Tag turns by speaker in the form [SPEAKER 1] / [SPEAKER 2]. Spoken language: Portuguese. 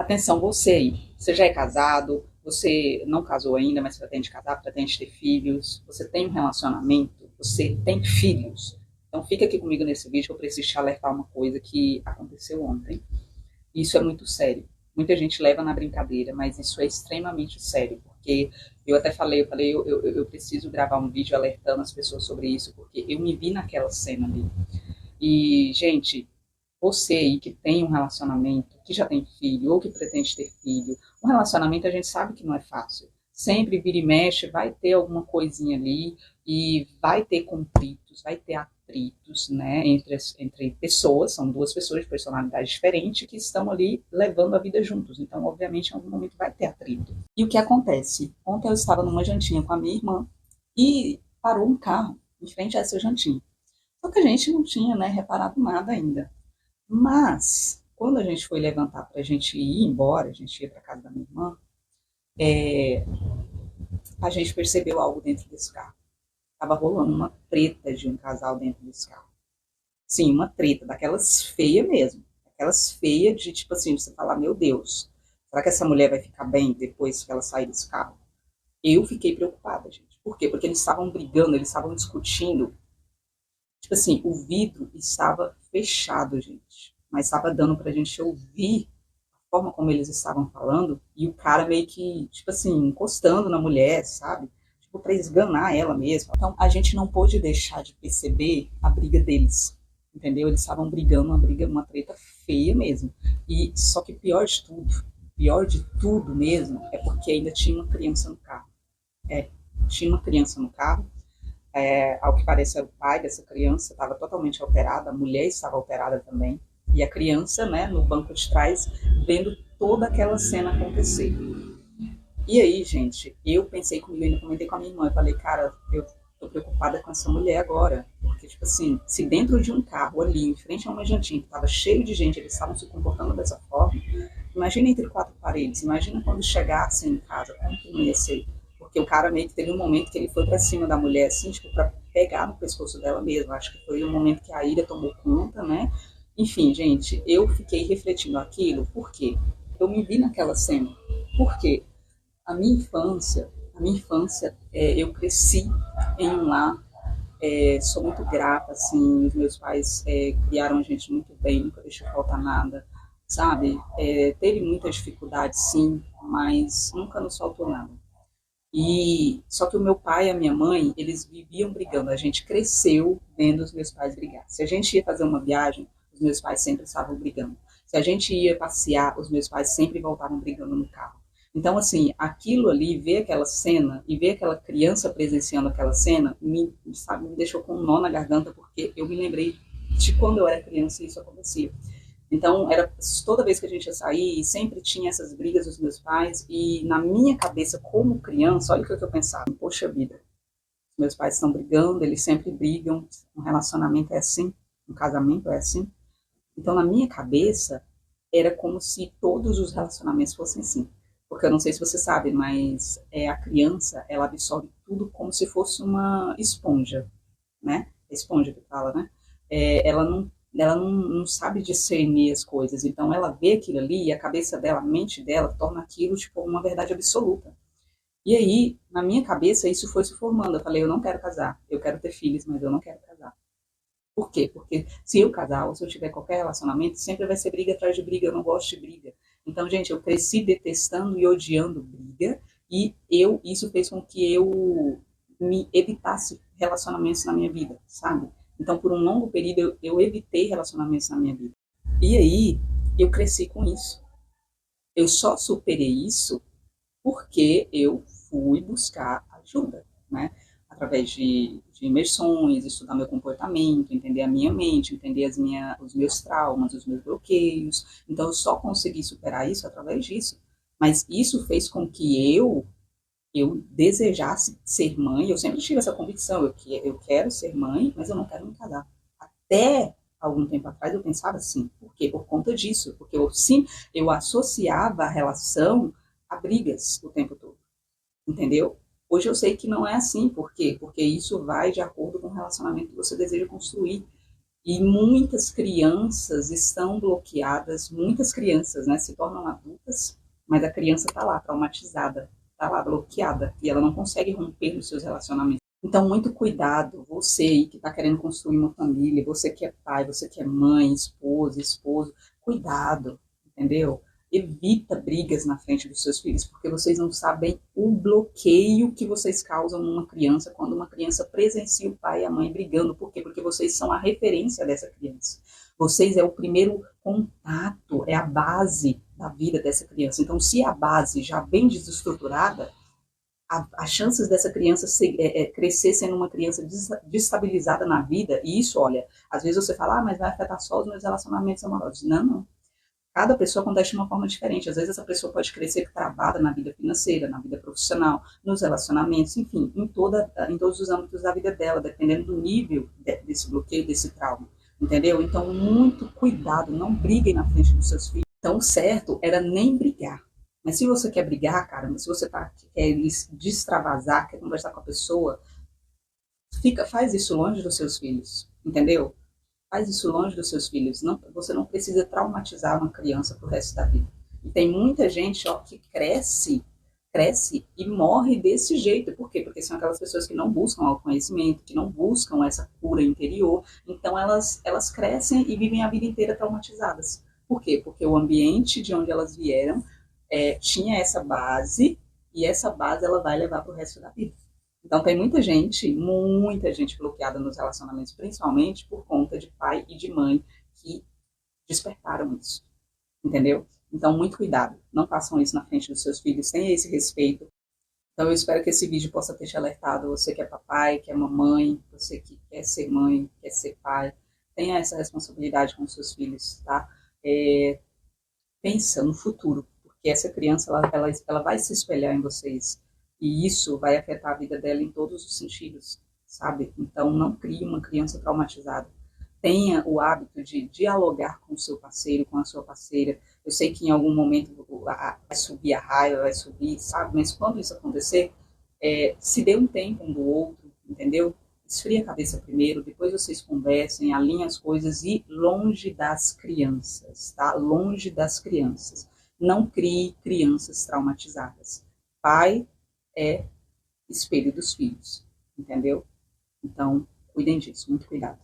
[SPEAKER 1] Atenção, você aí. Você já é casado, você não casou ainda, mas pretende casar, pretende ter filhos, você tem um relacionamento, você tem filhos. Então fica aqui comigo nesse vídeo que eu preciso te alertar uma coisa que aconteceu ontem. Isso é muito sério. Muita gente leva na brincadeira, mas isso é extremamente sério, porque eu até falei, eu preciso gravar um vídeo alertando as pessoas sobre isso, porque eu me vi naquela cena ali. E, gente, você aí que tem um relacionamento, que já tem filho ou que pretende ter filho, um relacionamento a gente sabe que não é fácil. Sempre vira e mexe, vai ter alguma coisinha ali e vai ter conflitos, vai ter atritos, né, entre pessoas, são duas pessoas de personalidade diferente que estão ali levando a vida juntos. Então, obviamente, em algum momento vai ter atrito. E o que acontece? Ontem eu estava numa jantinha com a minha irmã e parou um carro em frente a essa jantinha. Só que a gente não tinha, né, reparado nada ainda. Mas, quando a gente foi levantar para a gente ir embora, a gente ia para casa da minha irmã, a gente percebeu algo dentro desse carro. Tava rolando uma treta de um casal dentro desse carro. Sim, uma treta, daquelas feias mesmo. Aquelas feias de, tipo assim, você falar, meu Deus, será que essa mulher vai ficar bem depois que ela sair desse carro? Eu fiquei preocupada, gente. Por quê? Porque eles estavam brigando, eles estavam discutindo. Tipo assim, o vidro estava fechado, gente. Mas estava dando pra gente ouvir a forma como eles estavam falando. E o cara meio que, tipo assim, encostando na mulher, sabe? Tipo, pra esganar ela mesma. Então, a gente não pôde deixar de perceber a briga deles. Entendeu? Eles estavam brigando, uma briga, uma treta feia mesmo. E só que pior de tudo mesmo, é porque ainda tinha uma criança no carro. É, tinha uma criança no carro. Ao que parece, era o pai dessa criança, estava totalmente alterada, a mulher estava alterada também, e a criança, né, no banco de trás, vendo toda aquela cena acontecer. E aí, gente, eu pensei comigo, ainda comentei com a minha irmã, eu falei, cara, eu tô preocupada com essa mulher agora, porque, tipo assim, se dentro de um carro ali, em frente a uma jantinha, que estava cheio de gente, eles estavam se comportando dessa forma, imagina entre quatro paredes, imagina quando chegassem em casa, como que não ia ser? Porque o cara meio que teve um momento que ele foi pra cima da mulher, assim, tipo, pra pegar no pescoço dela mesmo. Acho que foi um momento que a ira tomou conta, né? Enfim, gente, eu fiquei refletindo aquilo, por quê? Eu me vi naquela cena. Por quê? A minha infância, eu cresci em um lar, sou muito grata, assim, os meus pais criaram a gente muito bem, nunca deixou faltar nada, sabe? Teve muitas dificuldades, sim, mas nunca nos faltou nada. E só que o meu pai e a minha mãe, eles viviam brigando. A gente cresceu vendo os meus pais brigar. Se a gente ia fazer uma viagem, os meus pais sempre estavam brigando. Se a gente ia passear, os meus pais sempre voltavam brigando no carro. Então, assim, aquilo ali, ver aquela cena e ver aquela criança presenciando aquela cena, sabe, me deixou com um nó na garganta, porque eu me lembrei de quando eu era criança e isso acontecia. Então, era toda vez que a gente ia sair, sempre tinha essas brigas dos meus pais, e na minha cabeça, como criança, olha o que eu pensava: poxa vida, meus pais estão brigando, eles sempre brigam, um relacionamento é assim, um casamento é assim. Então, na minha cabeça, era como se todos os relacionamentos fossem assim. Porque eu não sei se você sabe, mas a criança, ela absorve tudo como se fosse uma esponja, né? A esponja que fala, né? Ela não sabe discernir as coisas, então ela vê aquilo ali e a cabeça dela, a mente dela, torna aquilo tipo uma verdade absoluta. E aí, na minha cabeça, isso foi se formando. Eu falei, eu não quero casar, eu quero ter filhos, mas eu não quero casar. Por quê? Porque se eu casar ou se eu tiver qualquer relacionamento, sempre vai ser briga atrás de briga, eu não gosto de briga. Então, gente, eu cresci detestando e odiando briga, e isso fez com que eu me evitasse relacionamentos na minha vida, sabe? Então, por um longo período, eu evitei relacionamentos na minha vida. E aí, eu cresci com isso. Eu só superei isso porque eu fui buscar ajuda, né? Através de imersões, estudar meu comportamento, entender a minha mente, entender os meus traumas, os meus bloqueios. Então, eu só consegui superar isso através disso. Mas isso fez com que eu desejasse ser mãe. Eu sempre tive essa convicção, eu quero ser mãe, mas eu não quero me casar. Até algum tempo atrás eu pensava assim, por quê? Por conta disso, porque eu associava a relação a brigas o tempo todo, entendeu? Hoje eu sei que não é assim, por quê? Porque isso vai de acordo com o relacionamento que você deseja construir. E muitas crianças estão bloqueadas, muitas crianças, né, se tornam adultas, mas a criança está lá, traumatizada, está lá, bloqueada, e ela não consegue romper nos seus relacionamentos. Então, muito cuidado, você aí que está querendo construir uma família, você que é pai, você que é mãe, esposa, esposo, cuidado, entendeu? Evita brigas na frente dos seus filhos, porque vocês não sabem o bloqueio que vocês causam numa criança quando uma criança presencia o pai e a mãe brigando. Por quê? Porque vocês são a referência dessa criança. Vocês é o primeiro contato, é a base da vida dessa criança. Então, se a base já bem desestruturada, as chances dessa criança crescer sendo uma criança destabilizada na vida, e isso, olha, às vezes você fala, mas vai afetar só os meus relacionamentos amorosos. Não, não. Cada pessoa acontece de uma forma diferente. Às vezes essa pessoa pode crescer travada na vida financeira, na vida profissional, nos relacionamentos, enfim, em todos os âmbitos da vida dela, dependendo do nível desse bloqueio, desse trauma. Entendeu? Então, muito cuidado, não briguem na frente dos seus filhos. Então, o certo era nem brigar. Mas se você quer brigar, cara, se você quer destravasar, quer conversar com a pessoa, faz isso longe dos seus filhos, entendeu? Faz isso longe dos seus filhos. Não, você não precisa traumatizar uma criança pro resto da vida. E tem muita gente, ó, que cresce e morre desse jeito. Por quê? Porque são aquelas pessoas que não buscam autoconhecimento, que não buscam essa cura interior. Então elas crescem e vivem a vida inteira traumatizadas. Por quê? Porque o ambiente de onde elas vieram tinha essa base, e essa base ela vai levar pro resto da vida. Então tem muita gente bloqueada nos relacionamentos, principalmente por conta de pai e de mãe que despertaram isso, entendeu? Então muito cuidado, não façam isso na frente dos seus filhos, tenha esse respeito. Então eu espero que esse vídeo possa ter te alertado, você que é papai, que é mamãe, você que quer ser mãe, quer ser pai, tenha essa responsabilidade com os seus filhos, tá? Pensa no futuro, porque essa criança ela vai se espelhar em vocês, e isso vai afetar a vida dela em todos os sentidos, sabe? Então não crie uma criança traumatizada. Tenha o hábito de dialogar com o seu parceiro, com a sua parceira. Eu sei que em algum momento vai subir a raiva, vai subir, sabe? Mas quando isso acontecer, se dê um tempo um do outro, entendeu? Esfria a cabeça primeiro, depois vocês conversem, alinhem as coisas e longe das crianças, tá? Longe das crianças. Não crie crianças traumatizadas. Pai é espelho dos filhos, entendeu? Então, cuidem disso, muito cuidado.